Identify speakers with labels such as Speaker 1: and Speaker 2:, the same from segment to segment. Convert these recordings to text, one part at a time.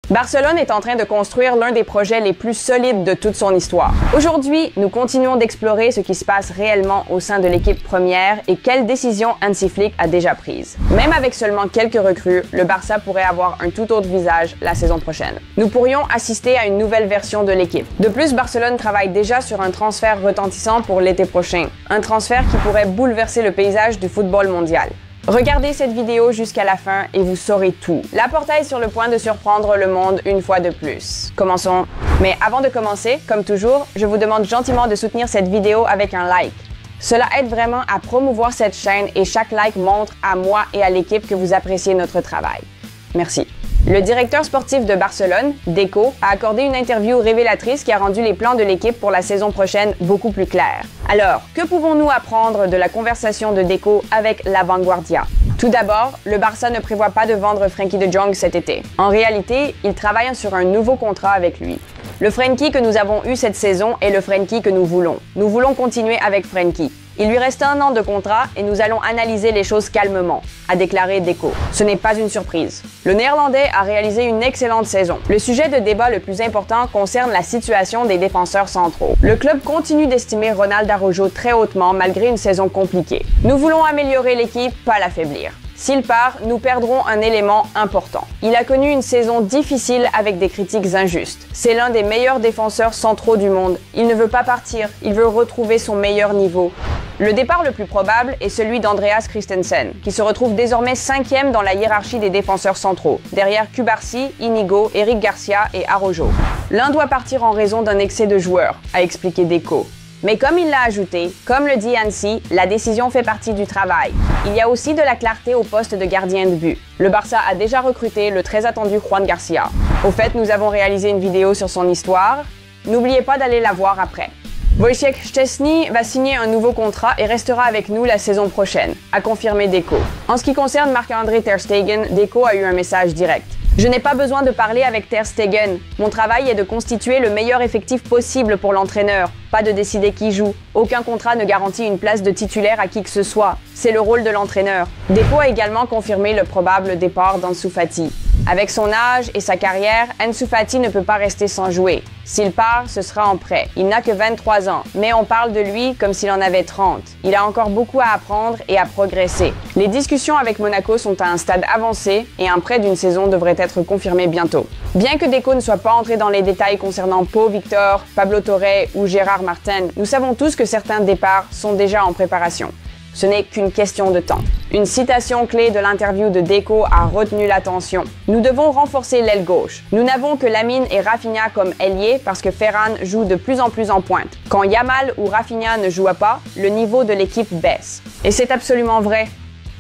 Speaker 1: Barcelone est en train de construire l'un des projets les plus solides de toute son histoire. Aujourd'hui, nous continuons d'explorer ce qui se passe réellement au sein de l'équipe première et quelles décisions Hansi Flick a déjà prises. Même avec seulement quelques recrues, le Barça pourrait avoir un tout autre visage la saison prochaine. Nous pourrions assister à une nouvelle version de l'équipe. De plus, Barcelone travaille déjà sur un transfert retentissant pour l'été prochain. Un transfert qui pourrait bouleverser le paysage du football mondial. Regardez cette vidéo jusqu'à la fin et vous saurez tout. Laporta est sur le point de surprendre le monde une fois de plus. Commençons. Mais avant de commencer, comme toujours, je vous demande gentiment de soutenir cette vidéo avec un like. Cela aide vraiment à promouvoir cette chaîne et chaque like montre à moi et à l'équipe que vous appréciez notre travail. Merci. Le directeur sportif de Barcelone, Deco, a accordé une interview révélatrice qui a rendu les plans de l'équipe pour la saison prochaine beaucoup plus clairs. Alors, que pouvons-nous apprendre de la conversation de Deco avec La Vanguardia? Tout d'abord, le Barça ne prévoit pas de vendre Frenkie de Jong cet été. En réalité, il travaille sur un nouveau contrat avec lui. Le Frenkie que nous avons eu cette saison est le Frenkie que nous voulons. Nous voulons continuer avec Frenkie. Il lui reste 1 an de contrat et nous allons analyser les choses calmement, a déclaré Deco. Ce n'est pas une surprise. Le Néerlandais a réalisé une excellente saison. Le sujet de débat le plus important concerne la situation des défenseurs centraux. Le club continue d'estimer Ronald Araujo très hautement malgré une saison compliquée. Nous voulons améliorer l'équipe, pas l'affaiblir. S'il part, nous perdrons un élément important. Il a connu une saison difficile avec des critiques injustes. C'est l'un des meilleurs défenseurs centraux du monde. Il ne veut pas partir, il veut retrouver son meilleur niveau. Le départ le plus probable est celui d'Andreas Christensen, qui se retrouve désormais 5e dans la hiérarchie des défenseurs centraux, derrière Cubarsí, Inigo, Eric Garcia et Araujo. L'un doit partir en raison d'un excès de joueurs, a expliqué Deco. Mais comme il l'a ajouté, comme le dit Hansi, la décision fait partie du travail. Il y a aussi de la clarté au poste de gardien de but. Le Barça a déjà recruté le très attendu Juan Garcia. Au fait, nous avons réalisé une vidéo sur son histoire. N'oubliez pas d'aller la voir après. Wojciech Szczesny va signer un nouveau contrat et restera avec nous la saison prochaine, a confirmé Deco. En ce qui concerne Marc-André Ter Stegen, Deco a eu un message direct. Je n'ai pas besoin de parler avec Ter Stegen. Mon travail est de constituer le meilleur effectif possible pour l'entraîneur, pas de décider qui joue. Aucun contrat ne garantit une place de titulaire à qui que ce soit. C'est le rôle de l'entraîneur. Deco a également confirmé le probable départ d'Ansu Fati. Avec son âge et sa carrière, Ansu Fati ne peut pas rester sans jouer. S'il part, ce sera en prêt. Il n'a que 23 ans, mais on parle de lui comme s'il en avait 30. Il a encore beaucoup à apprendre et à progresser. Les discussions avec Monaco sont à un stade avancé et un prêt d'une saison devrait être confirmé bientôt. Bien que Deco ne soit pas entré dans les détails concernant Pau Victor, Pablo Torre ou Gérard Martin, nous savons tous que certains départs sont déjà en préparation. Ce n'est qu'une question de temps. Une citation clé de l'interview de Deco a retenu l'attention. Nous devons renforcer l'aile gauche. Nous n'avons que Lamine et Rafinha comme ailiers parce que Ferran joue de plus en plus en pointe. Quand Yamal ou Rafinha ne jouent pas, le niveau de l'équipe baisse. Et c'est absolument vrai.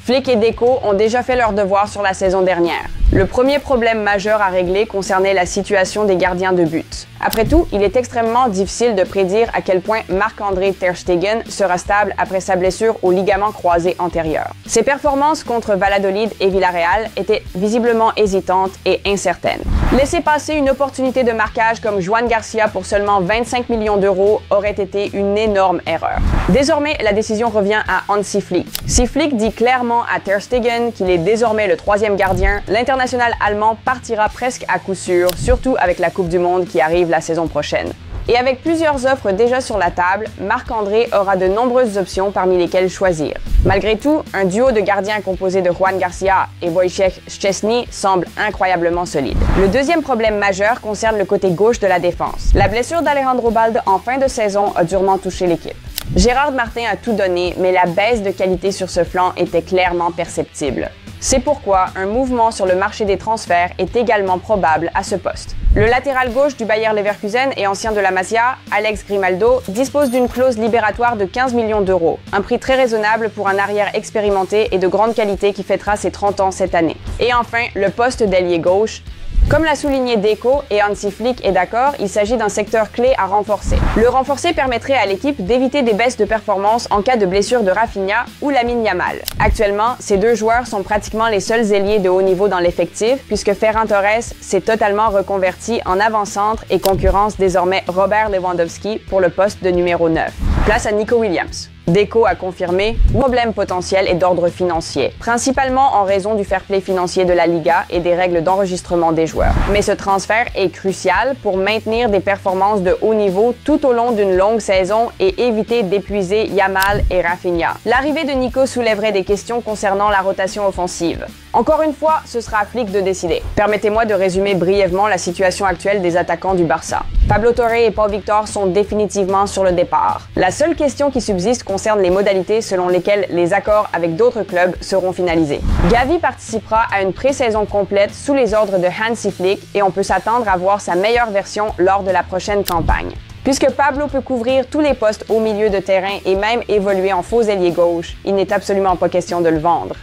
Speaker 1: Flick et Deco ont déjà fait leur devoir sur la saison dernière. Le premier problème majeur à régler concernait la situation des gardiens de but. Après tout, il est extrêmement difficile de prédire à quel point Marc-André Ter Stegen sera stable après sa blessure au ligament croisé antérieur. Ses performances contre Valladolid et Villarreal étaient visiblement hésitantes et incertaines. Laisser passer une opportunité de marquage comme Juan Garcia pour seulement 25 millions d'euros aurait été une énorme erreur. Désormais, la décision revient à Hansi Flick. Si Flick dit clairement à Ter Stegen qu'il est désormais le 3e gardien, l'international allemand partira presque à coup sûr, surtout avec la Coupe du Monde qui arrive la saison prochaine. Et avec plusieurs offres déjà sur la table, Marc-André aura de nombreuses options parmi lesquelles choisir. Malgré tout, un duo de gardiens composé de Juan Garcia et Wojciech Szczesny semble incroyablement solide. Le deuxième problème majeur concerne le côté gauche de la défense. La blessure d'Alejandro Balde en fin de saison a durement touché l'équipe. Gérard Martin a tout donné, mais la baisse de qualité sur ce flanc était clairement perceptible. C'est pourquoi un mouvement sur le marché des transferts est également probable à ce poste. Le latéral gauche du Bayer Leverkusen et ancien de la Masia, Alex Grimaldo, dispose d'une clause libératoire de 15 millions d'euros, un prix très raisonnable pour un arrière expérimenté et de grande qualité qui fêtera ses 30 ans cette année. Et enfin, le poste d'ailier gauche. Comme l'a souligné Deco et Hansi Flick est d'accord, il s'agit d'un secteur clé à renforcer. Le renforcer permettrait à l'équipe d'éviter des baisses de performance en cas de blessure de Rafinha ou Lamine Yamal. Actuellement, ces deux joueurs sont pratiquement les seuls ailiers de haut niveau dans l'effectif puisque Ferran Torres s'est totalement reconverti en avant-centre et concurrence désormais Robert Lewandowski pour le poste de numéro 9. Place à Nico Williams. Deco a confirmé « Problème potentiel est d'ordre financier, principalement en raison du fair play financier de la Liga et des règles d'enregistrement des joueurs. Mais ce transfert est crucial pour maintenir des performances de haut niveau tout au long d'une longue saison et éviter d'épuiser Yamal et Rafinha. » L'arrivée de Nico soulèverait des questions concernant la rotation offensive. Encore une fois, ce sera à Flick de décider. Permettez-moi de résumer brièvement la situation actuelle des attaquants du Barça. Pablo Torre et Pau Victor sont définitivement sur le départ. La seule question qui subsiste concerne les modalités selon lesquelles les accords avec d'autres clubs seront finalisés. Gavi participera à une pré-saison complète sous les ordres de Hansi Flick et on peut s'attendre à voir sa meilleure version lors de la prochaine campagne. Puisque Pablo peut couvrir tous les postes au milieu de terrain et même évoluer en faux ailier gauche, il n'est absolument pas question de le vendre.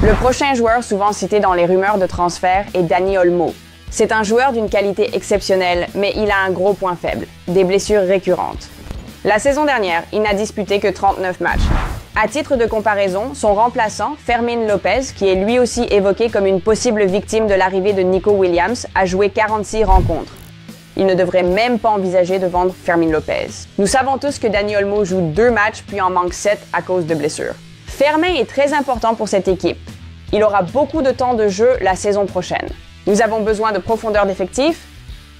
Speaker 1: Le prochain joueur souvent cité dans les rumeurs de transfert est Dani Olmo. C'est un joueur d'une qualité exceptionnelle, mais il a un gros point faible, des blessures récurrentes. La saison dernière, il n'a disputé que 39 matchs. À titre de comparaison, son remplaçant, Fermín López, qui est lui aussi évoqué comme une possible victime de l'arrivée de Nico Williams, a joué 46 rencontres. Il ne devrait même pas envisager de vendre Fermín López. Nous savons tous que Dani Olmo joue 2 matchs puis en manque 7 à cause de blessures. Fermin est très important pour cette équipe. Il aura beaucoup de temps de jeu la saison prochaine. Nous avons besoin de profondeur d'effectifs.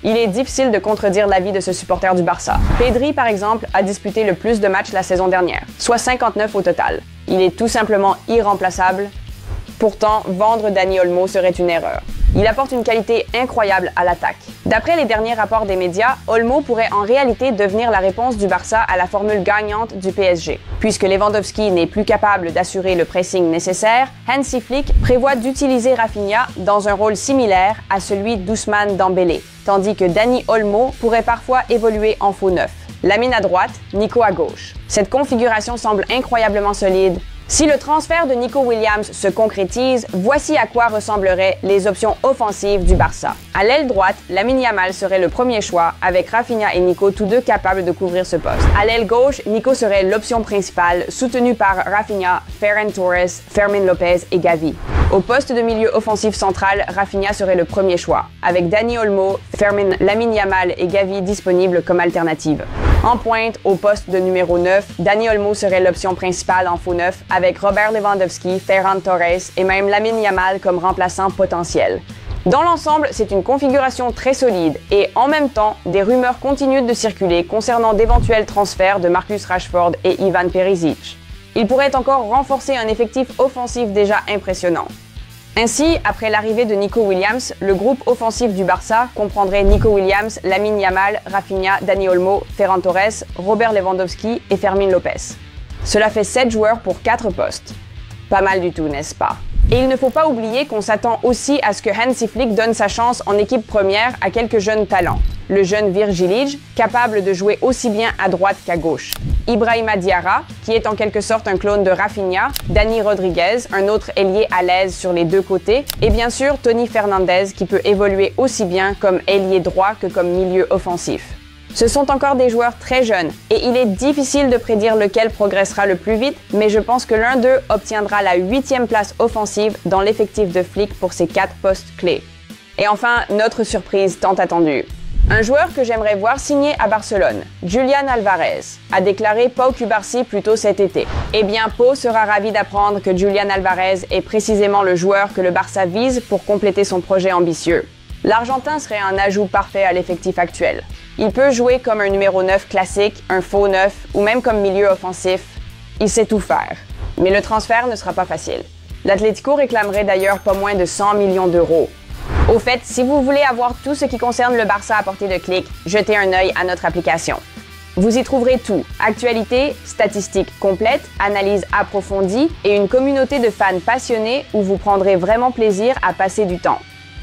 Speaker 1: Il est difficile de contredire l'avis de ce supporter du Barça. Pedri, par exemple, a disputé le plus de matchs la saison dernière, soit 59 au total. Il est tout simplement irremplaçable. Pourtant, vendre Dani Olmo serait une erreur. Il apporte une qualité incroyable à l'attaque. D'après les derniers rapports des médias, Olmo pourrait en réalité devenir la réponse du Barça à la formule gagnante du PSG. Puisque Lewandowski n'est plus capable d'assurer le pressing nécessaire, Hansi Flick prévoit d'utiliser Rafinha dans un rôle similaire à celui d'Ousmane Dembélé, tandis que Dani Olmo pourrait parfois évoluer en faux neuf. Lamine à droite, Nico à gauche. Cette configuration semble incroyablement solide. Si le transfert de Nico Williams se concrétise, voici à quoi ressembleraient les options offensives du Barça. À l'aile droite, Lamine Yamal serait le premier choix, avec Rafinha et Nico tous deux capables de couvrir ce poste. À l'aile gauche, Nico serait l'option principale, soutenu par Rafinha, Ferran Torres, Fermín López et Gavi. Au poste de milieu offensif central, Rafinha serait le premier choix, avec Dani Olmo, Fermín, Lamine Yamal et Gavi disponibles comme alternative. En pointe, au poste de numéro 9, Dani Olmo serait l'option principale en faux neuf, avec Robert Lewandowski, Ferran Torres et même Lamine Yamal comme remplaçant potentiel. Dans l'ensemble, c'est une configuration très solide et en même temps, des rumeurs continuent de circuler concernant d'éventuels transferts de Marcus Rashford et Ivan Perisic. Il pourrait encore renforcer un effectif offensif déjà impressionnant. Ainsi, après l'arrivée de Nico Williams, le groupe offensif du Barça comprendrait Nico Williams, Lamine Yamal, Rafinha, Dani Olmo, Ferran Torres, Robert Lewandowski et Fermín López. Cela fait 7 joueurs pour 4 postes. Pas mal du tout, n'est-ce pas? Et il ne faut pas oublier qu'on s'attend aussi à ce que Hansi Flick donne sa chance en équipe première à quelques jeunes talents. Le jeune Virgil Illich, capable de jouer aussi bien à droite qu'à gauche. Ibrahima Diarra, qui est en quelque sorte un clone de Rafinha. Dani Rodriguez, un autre ailier à l'aise sur les deux côtés. Et bien sûr, Tony Fernandez, qui peut évoluer aussi bien comme ailier droit que comme milieu offensif. Ce sont encore des joueurs très jeunes et il est difficile de prédire lequel progressera le plus vite, mais je pense que l'un d'eux obtiendra la 8e place offensive dans l'effectif de Flick pour ses 4 postes clés. Et enfin, notre surprise tant attendue. Un joueur que j'aimerais voir signer à Barcelone, Julián Alvarez, a déclaré Pau Cubarsí plus tôt cet été. Eh bien, Pau sera ravi d'apprendre que Julián Alvarez est précisément le joueur que le Barça vise pour compléter son projet ambitieux. L'Argentin serait un ajout parfait à l'effectif actuel. Il peut jouer comme un numéro 9 classique, un faux 9 ou même comme milieu offensif. Il sait tout faire. Mais le transfert ne sera pas facile. L'Atlético réclamerait d'ailleurs pas moins de 100 millions d'euros. Au fait, si vous voulez avoir tout ce qui concerne le Barça à portée de clic, jetez un œil à notre application. Vous y trouverez tout, actualités, statistiques complètes, analyses approfondies et une communauté de fans passionnés où vous prendrez vraiment plaisir à passer du temps.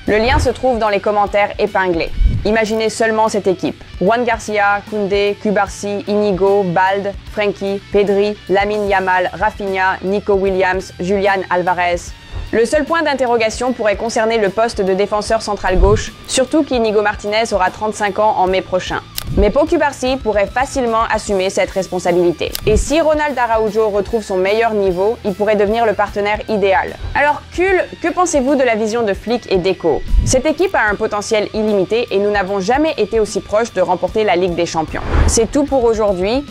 Speaker 1: Le lien se trouve dans les commentaires épinglés. Imaginez seulement cette équipe. Juan Garcia, Koundé, Cubarsí, Inigo, Balde, Frenkie, Pedri, Lamine Yamal, Rafinha, Nico Williams, Julián Alvarez. Le seul point d'interrogation pourrait concerner le poste de défenseur central gauche, surtout qu'Inigo Martinez aura 35 ans en mai prochain. Mais Pau Cubarsí pourrait facilement assumer cette responsabilité. Et si Ronald Araujo retrouve son meilleur niveau, il pourrait devenir le partenaire idéal. Alors, que pensez-vous de la vision de Flick et Deco? Cette équipe a un potentiel illimité et nous n'avons jamais été aussi proches de remporter la Ligue des Champions. C'est tout pour aujourd'hui.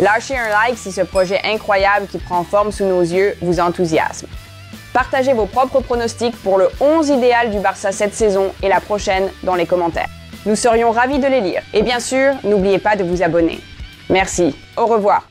Speaker 1: Lâchez un like si ce projet incroyable qui prend forme sous nos yeux vous enthousiasme. Partagez vos propres pronostics pour le 11 idéal du Barça cette saison et la prochaine dans les commentaires. Nous serions ravis de les lire. Et bien sûr, n'oubliez pas de vous abonner. Merci. Au revoir.